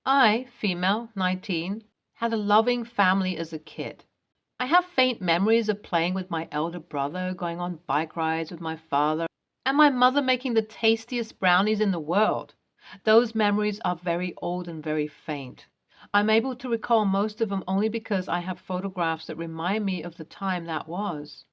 I, female, 19, had a loving family as a kid. I have faint memories of playing with my elder brother, going on bike rides with my father, and my mother making the tastiest brownies in the world. Those memories are very old and very faint. I'm able to recall most of them only because I have photographs that remind me of the time that was.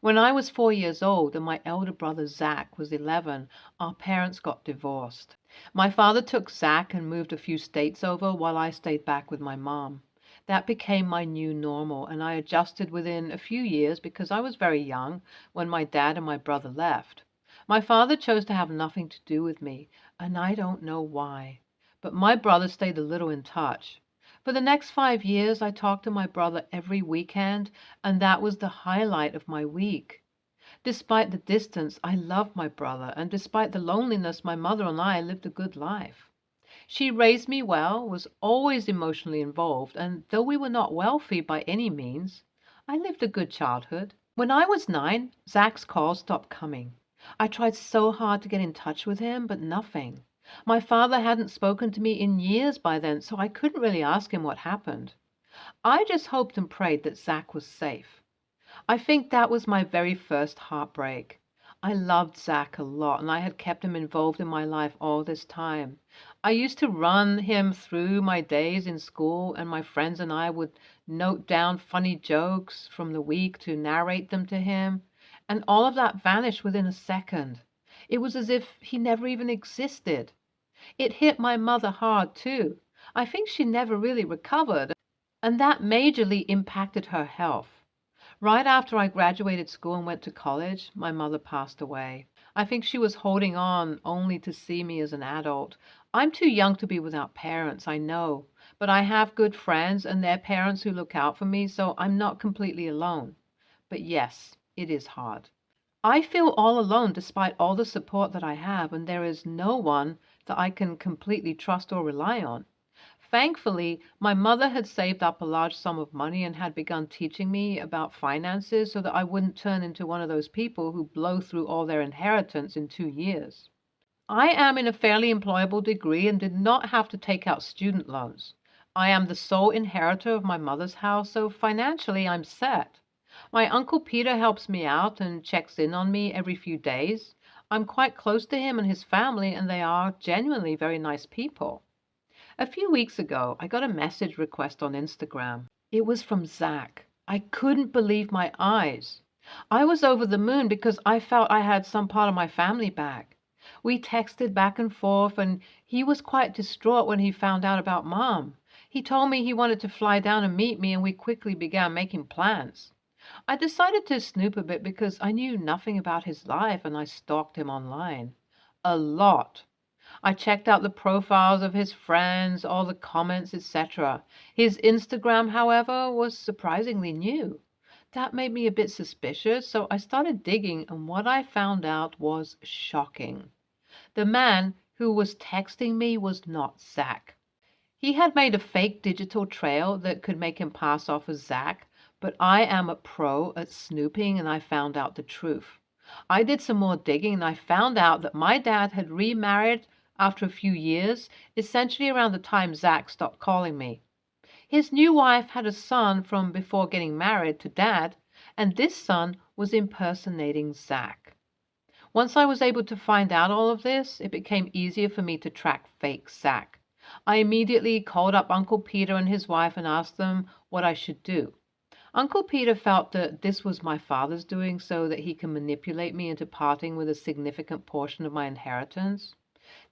When I was 4 years old and my elder brother Zach was 11, our parents got divorced. My father took Zach and moved a few states over while I stayed back with my mom. That became my new normal, and I adjusted within a few years because I was very young when my dad and my brother left. My father chose to have nothing to do with me, and I don't know why. But my brother stayed a little in touch. For the next 5 years, I talked to my brother every weekend, and that was the highlight of my week. Despite the distance, I loved my brother, and despite the loneliness, my mother and I lived a good life. She raised me well, was always emotionally involved, and though we were not wealthy by any means, I lived a good childhood. When I was 9, Zach's calls stopped coming. I tried so hard to get in touch with him, but nothing. My father hadn't spoken to me in years by then, so I couldn't really ask him what happened. I just hoped and prayed that Zach was safe. I think that was my very first heartbreak. I loved Zach a lot, and I had kept him involved in my life all this time. I used to run him through my days in school, and my friends and I would note down funny jokes from the week to narrate them to him, and all of that vanished within a second. It was as if he never even existed. It hit my mother hard, too. I think she never really recovered, and that majorly impacted her health. Right after I graduated school and went to college, my mother passed away. I think she was holding on only to see me as an adult. I'm too young to be without parents, I know, but I have good friends and their parents who look out for me, so I'm not completely alone. But yes, it is hard. I feel all alone despite all the support that I have, and there is no one that I can completely trust or rely on. Thankfully, my mother had saved up a large sum of money and had begun teaching me about finances so that I wouldn't turn into one of those people who blow through all their inheritance in 2 years. I am in a fairly employable degree and did not have to take out student loans. I am the sole inheritor of my mother's house, so financially I'm set. My Uncle Peter helps me out and checks in on me every few days. I'm quite close to him and his family, and they are genuinely very nice people. A few weeks ago, I got a message request on Instagram. It was from Zach. I couldn't believe my eyes. I was over the moon because I felt I had some part of my family back. We texted back and forth, and he was quite distraught when he found out about Mom. He told me he wanted to fly down and meet me, and we quickly began making plans. I decided to snoop a bit because I knew nothing about his life, and I stalked him online. A lot. I checked out the profiles of his friends, all the comments, etc. His Instagram, however, was surprisingly new. That made me a bit suspicious, so I started digging, and what I found out was shocking. The man who was texting me was not Zach. He had made a fake digital trail that could make him pass off as Zach, but I am a pro at snooping, and I found out the truth. I did some more digging, and I found out that my dad had remarried after a few years, essentially around the time Zach stopped calling me. His new wife had a son from before getting married to Dad, and this son was impersonating Zach. Once I was able to find out all of this, it became easier for me to track fake Zach. I immediately called up Uncle Peter and his wife and asked them what I should do. Uncle Peter felt that this was my father's doing so that he can manipulate me into parting with a significant portion of my inheritance.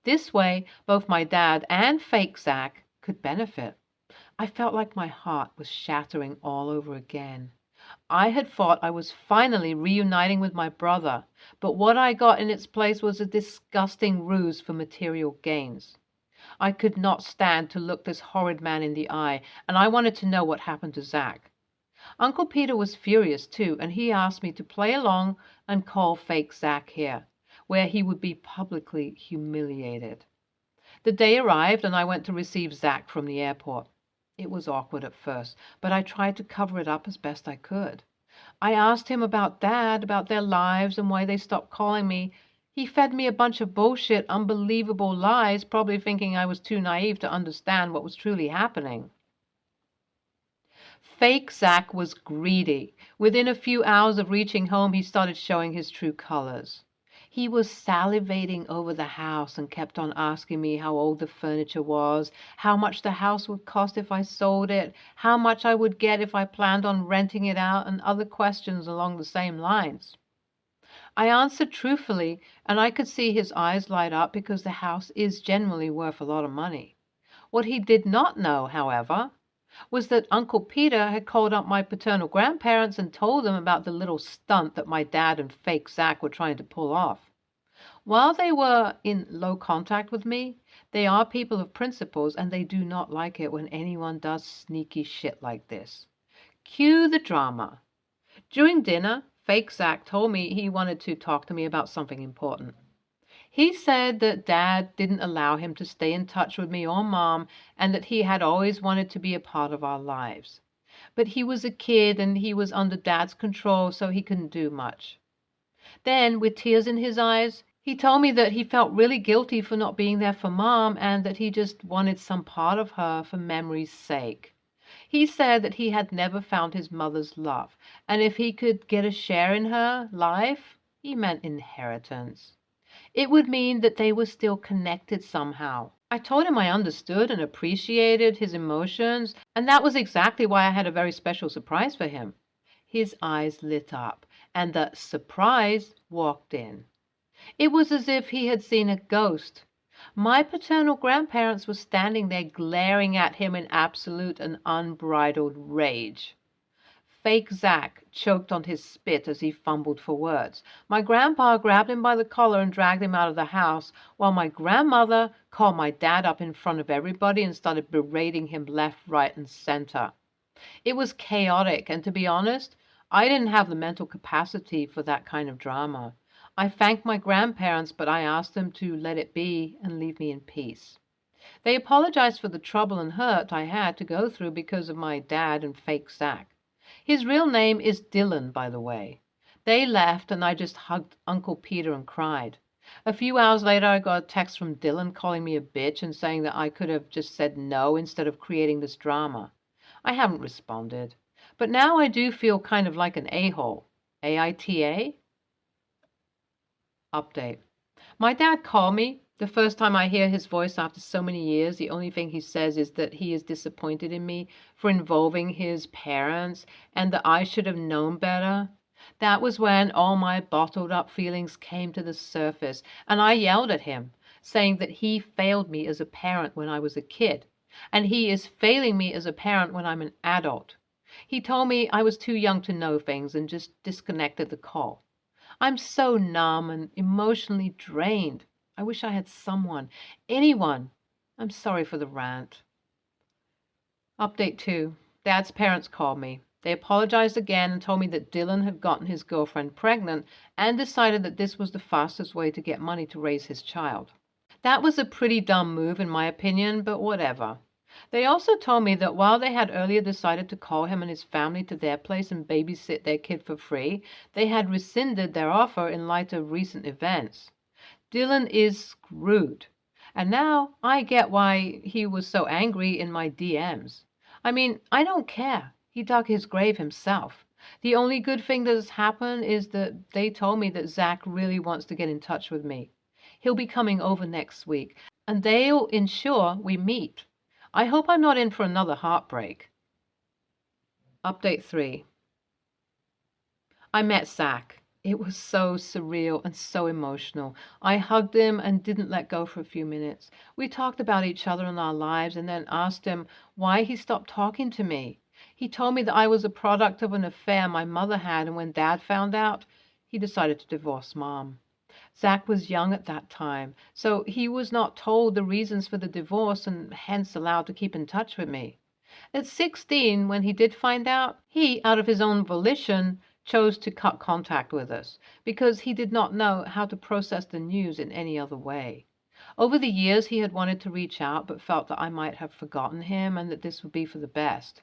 This way, both my dad and fake Zach could benefit. I felt like my heart was shattering all over again. I had thought I was finally reuniting with my brother, but what I got in its place was a disgusting ruse for material gains. I could not stand to look this horrid man in the eye, and I wanted to know what happened to Zach. Uncle Peter was furious too, and he asked me to play along and call fake Zach here, where he would be publicly humiliated. The day arrived, and I went to receive Zach from the airport. It was awkward at first, but I tried to cover it up as best I could. I asked him about Dad, about their lives, and why they stopped calling me. He fed me a bunch of bullshit, unbelievable lies, probably thinking I was too naive to understand what was truly happening. Fake Zach was greedy. Within a few hours of reaching home, he started showing his true colors. He was salivating over the house and kept on asking me how old the furniture was, how much the house would cost if I sold it, how much I would get if I planned on renting it out, and other questions along the same lines. I answered truthfully, and I could see his eyes light up because the house is generally worth a lot of money. What he did not know, however, was that Uncle Peter had called up my paternal grandparents and told them about the little stunt that my dad and fake Zach were trying to pull off. While they were in low contact with me, they are people of principles and they do not like it when anyone does sneaky shit like this. Cue the drama. During dinner, fake Zach told me he wanted to talk to me about something important. He said that Dad didn't allow him to stay in touch with me or Mom and that he had always wanted to be a part of our lives. But he was a kid and he was under Dad's control, so he couldn't do much. Then, with tears in his eyes, he told me that he felt really guilty for not being there for Mom and that he just wanted some part of her for memory's sake. He said that he had never found his mother's love, and if he could get a share in her life, he meant inheritance. It would mean that they were still connected somehow. I told him I understood and appreciated his emotions, and that was exactly why I had a very special surprise for him. His eyes lit up, and the surprise walked in. It was as if he had seen a ghost. My paternal grandparents were standing there glaring at him in absolute and unbridled rage. Fake Zach choked on his spit as he fumbled for words. My grandpa grabbed him by the collar and dragged him out of the house, while my grandmother called my dad up in front of everybody and started berating him left, right, and center. It was chaotic, and to be honest, I didn't have the mental capacity for that kind of drama. I thanked my grandparents, but I asked them to let it be and leave me in peace. They apologized for the trouble and hurt I had to go through because of my dad and fake Zach. His real name is Dylan, by the way. They left, and I just hugged Uncle Peter and cried. A few hours later, I got a text from Dylan calling me a bitch and saying that I could have just said no instead of creating this drama. I haven't responded. But now I do feel kind of like an a-hole. AITA? Update. My dad called me. The first time I hear his voice after so many years, the only thing he says is that he is disappointed in me for involving his parents and that I should have known better. That was when all my bottled up feelings came to the surface, and I yelled at him, saying that he failed me as a parent when I was a kid, and he is failing me as a parent when I'm an adult. He told me I was too young to know things and just disconnected the call. I'm so numb and emotionally drained. I wish I had someone, anyone. I'm sorry for the rant. Update 2. Dad's parents called me. They apologized again and told me that Dylan had gotten his girlfriend pregnant and decided that this was the fastest way to get money to raise his child. That was a pretty dumb move in my opinion, but whatever. They also told me that while they had earlier decided to call him and his family to their place and babysit their kid for free, they had rescinded their offer in light of recent events. Dylan is screwed. And now I get why he was so angry in my DMs. I mean, I don't care. He dug his grave himself. The only good thing that has happened is that they told me that Zach really wants to get in touch with me. He'll be coming over next week, and they'll ensure we meet. I hope I'm not in for another heartbreak. Update 3. I met Zach. It was so surreal and so emotional. I hugged him and didn't let go for a few minutes. We talked about each other and our lives and then asked him why he stopped talking to me. He told me that I was a product of an affair my mother had, and when Dad found out, he decided to divorce Mom. Zach was young at that time, so he was not told the reasons for the divorce and hence allowed to keep in touch with me. At 16, when he did find out, he, out of his own volition, chose to cut contact with us because he did not know how to process the news in any other way. Over the years, he had wanted to reach out but felt that I might have forgotten him and that this would be for the best.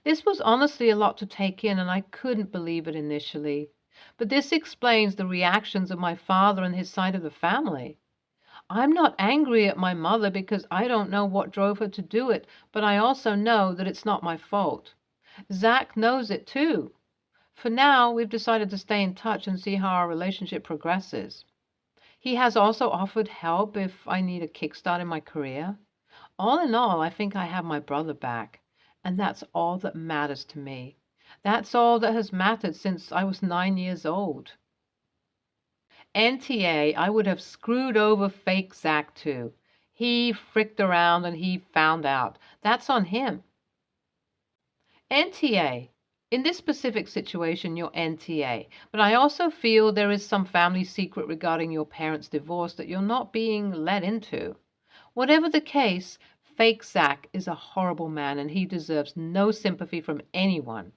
This was honestly a lot to take in, and I couldn't believe it initially. But this explains the reactions of my father and his side of the family. I'm not angry at my mother because I don't know what drove her to do it, but I also know that it's not my fault. Zach knows it too. For now, we've decided to stay in touch and see how our relationship progresses. He has also offered help if I need a kickstart in my career. All in all, I think I have my brother back, and that's all that matters to me. That's all that has mattered since I was 9 years old. NTA, I would have screwed over fake Zach too. He fricked around and he found out. That's on him. NTA. In this specific situation, you're NTA, but I also feel there is some family secret regarding your parents' divorce that you're not being let into. Whatever the case, fake Zach is a horrible man and he deserves no sympathy from anyone.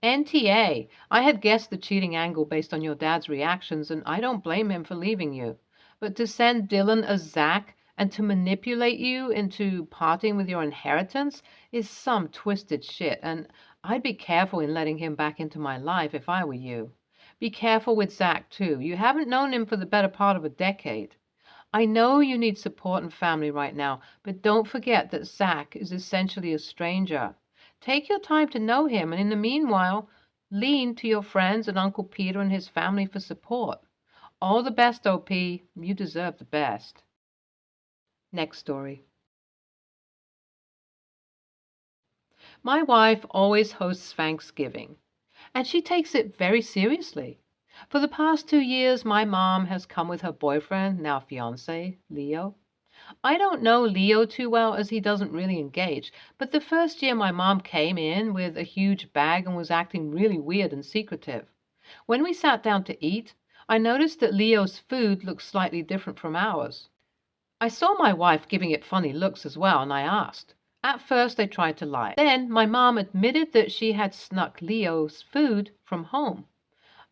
NTA, I had guessed the cheating angle based on your dad's reactions, and I don't blame him for leaving you. But to send Dylan as Zach and to manipulate you into parting with your inheritance is some twisted shit, and I'd be careful in letting him back into my life if I were you. Be careful with Zach, too. You haven't known him for the better part of a decade. I know you need support and family right now, but don't forget that Zach is essentially a stranger. Take your time to know him, and in the meanwhile, lean to your friends and Uncle Peter and his family for support. All the best, OP. You deserve the best. Next story. My wife always hosts Thanksgiving, and she takes it very seriously. For the past 2 years, my mom has come with her boyfriend, now fiance, Leo. I don't know Leo too well as he doesn't really engage, but the first year my mom came in with a huge bag and was acting really weird and secretive. When we sat down to eat, I noticed that Leo's food looked slightly different from ours. I saw my wife giving it funny looks as well, and I asked. At first, I tried to lie. Then my mom admitted that she had snuck Leo's food from home.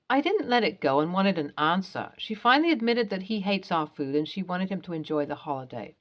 I didn't let it go and wanted an answer. She finally admitted that he hates our food and she wanted him to enjoy the holiday.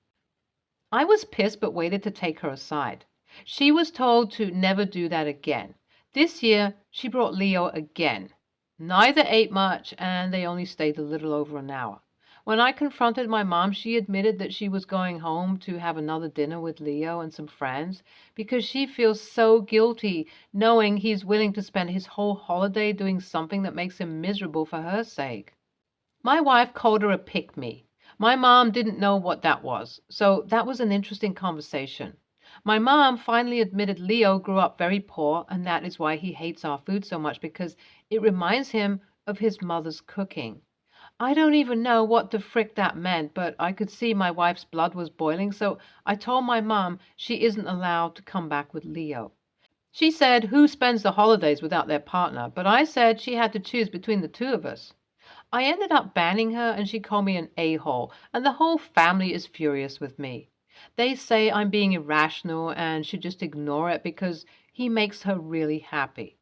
I was pissed but waited to take her aside. She was told to never do that again. This year, she brought Leo again. Neither ate much and they only stayed a little over an hour. When I confronted my mom, she admitted that she was going home to have another dinner with Leo and some friends because she feels so guilty knowing he's willing to spend his whole holiday doing something that makes him miserable for her sake. My wife called her a pick-me. My mom didn't know what that was, so that was an interesting conversation. My mom finally admitted Leo grew up very poor, and that is why he hates our food so much because it reminds him of his mother's cooking. I don't even know what the frick that meant, but I could see my wife's blood was boiling, so I told my mom she isn't allowed to come back with Leo. She said, who spends the holidays without their partner? But I said she had to choose between the two of us. I ended up banning her, and she called me an a-hole, and the whole family is furious with me. They say I'm being irrational and should just ignore it because he makes her really happy.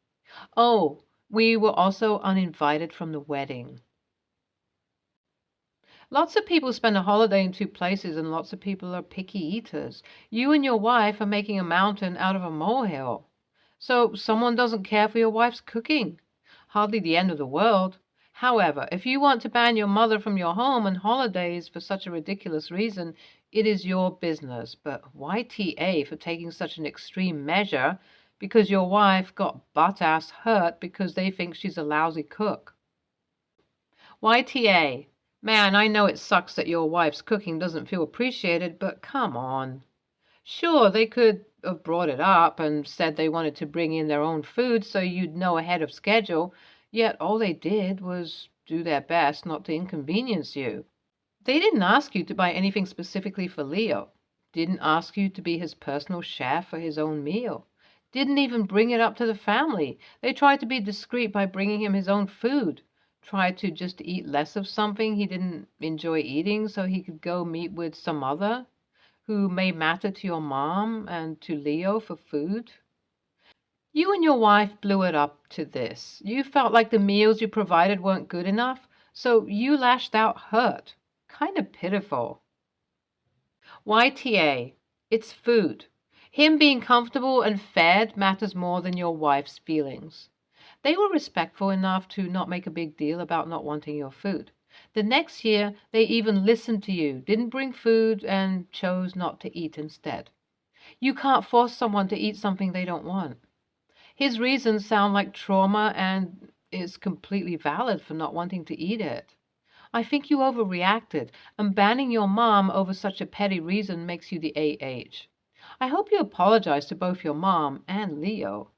Oh, we were also uninvited from the wedding. Lots of people spend a holiday in two places, and lots of people are picky eaters. You and your wife are making a mountain out of a molehill. So someone doesn't care for your wife's cooking. Hardly the end of the world. However, if you want to ban your mother from your home and holidays for such a ridiculous reason, it is your business. But YTA for taking such an extreme measure because your wife got butt-ass hurt because they think she's a lousy cook. YTA. Man, I know it sucks that your wife's cooking doesn't feel appreciated, but come on. Sure, they could have brought it up and said they wanted to bring in their own food so you'd know ahead of schedule, yet all they did was do their best not to inconvenience you. They didn't ask you to buy anything specifically for Leo, didn't ask you to be his personal chef for his own meal, didn't even bring it up to the family. They tried to be discreet by bringing him his own food, tried to just eat less of something he didn't enjoy eating so he could go meet with some other who may matter to your mom and to Leo for food. You and your wife blew it up to this. You felt like the meals you provided weren't good enough, so you lashed out hurt. Kind of pitiful. YTA, it's food. Him being comfortable and fed matters more than your wife's feelings. They were respectful enough to not make a big deal about not wanting your food. The next year, they even listened to you, didn't bring food, and chose not to eat instead. You can't force someone to eat something they don't want. His reasons sound like trauma and is completely valid for not wanting to eat it. I think you overreacted, and banning your mom over such a petty reason makes you the AH. I hope you apologize to both your mom and Leo.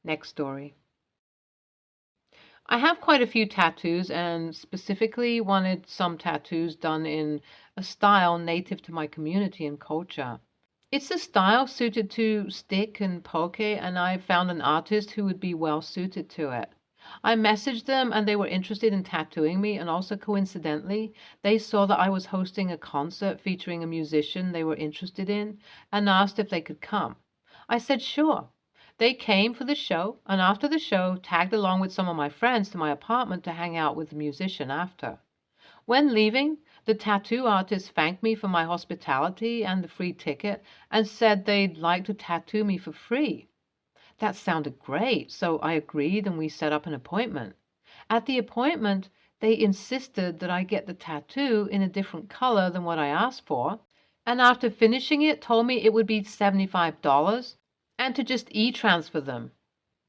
Next story. I have quite a few tattoos and specifically wanted some tattoos done in a style native to my community and culture. It's a style suited to stick and poke, and I found an artist who would be well suited to it. I messaged them and they were interested in tattooing me, and also coincidentally, they saw that I was hosting a concert featuring a musician they were interested in and asked if they could come. I said sure. They came for the show, and after the show, tagged along with some of my friends to my apartment to hang out with the musician after. When leaving, the tattoo artist thanked me for my hospitality and the free ticket and said they'd like to tattoo me for free. That sounded great, so I agreed and we set up an appointment. At the appointment, they insisted that I get the tattoo in a different color than what I asked for, and after finishing it, told me it would be $75 and to just e-transfer them.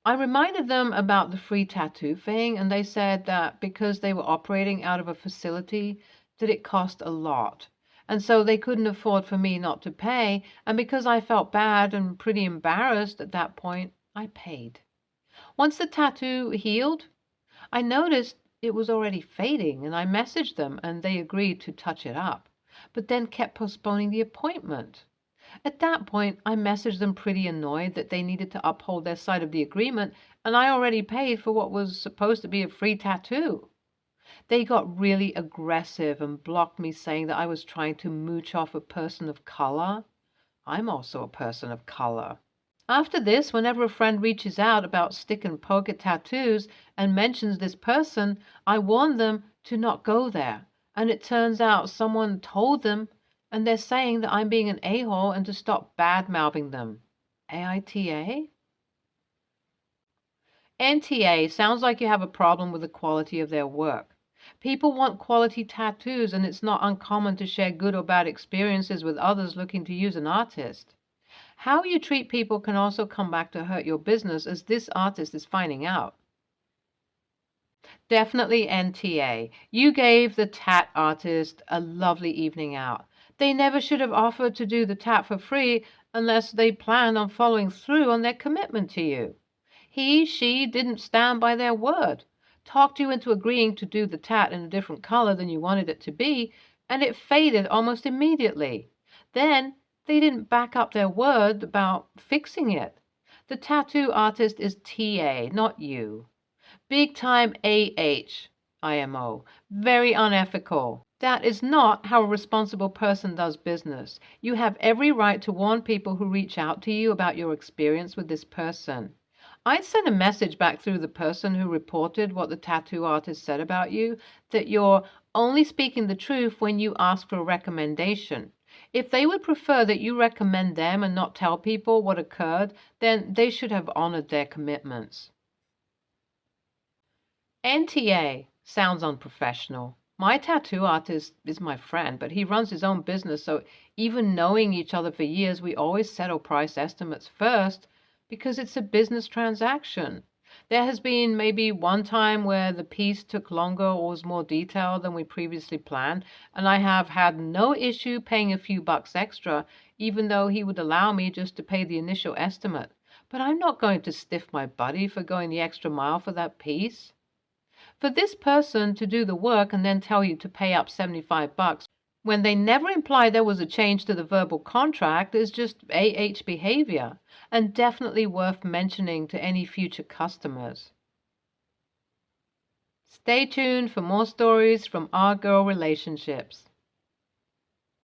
I reminded them about the free tattoo thing, and they said that because they were operating out of a facility, that it cost a lot. And so they couldn't afford for me not to pay, and because I felt bad and pretty embarrassed at that point, I paid. Once the tattoo healed, I noticed it was already fading, and I messaged them, and they agreed to touch it up, but then kept postponing the appointment. At that point, I messaged them pretty annoyed that they needed to uphold their side of the agreement, and I already paid for what was supposed to be a free tattoo. They got really aggressive and blocked me, saying that I was trying to mooch off a person of color. I'm also a person of color. After this, whenever a friend reaches out about stick and poke tattoos and mentions this person, I warn them to not go there. And it turns out someone told them, and they're saying that I'm being an a-hole and to stop bad-mouthing them. AITA? NTA sounds like you have a problem with the quality of their work. People want quality tattoos, and it's not uncommon to share good or bad experiences with others looking to use an artist. How you treat people can also come back to hurt your business, as this artist is finding out. Definitely NTA. You gave the tat artist a lovely evening out. They never should have offered to do the tat for free unless they planned on following through on their commitment to you. She didn't stand by their word, talked you into agreeing to do the tat in a different color than you wanted it to be, and it faded almost immediately. Then they didn't back up their word about fixing it. The tattoo artist is TA, not you. Big time AH, IMO. Very unethical. That is not how a responsible person does business. You have every right to warn people who reach out to you about your experience with this person. I'd send a message back through the person who reported what the tattoo artist said about you, that you're only speaking the truth when you ask for a recommendation. If they would prefer that you recommend them and not tell people what occurred, then they should have honored their commitments. NTA sounds unprofessional. My tattoo artist is my friend, but he runs his own business, so even knowing each other for years, we always settle price estimates first because it's a business transaction. There has been maybe one time where the piece took longer or was more detailed than we previously planned, and I have had no issue paying a few bucks extra, even though he would allow me just to pay the initial estimate. But I'm not going to stiff my buddy for going the extra mile for that piece. For this person to do the work and then tell you to pay up $75 when they never implied there was a change to the verbal contract is just AH behavior, and definitely worth mentioning to any future customers. Stay tuned for more stories from our girl relationships.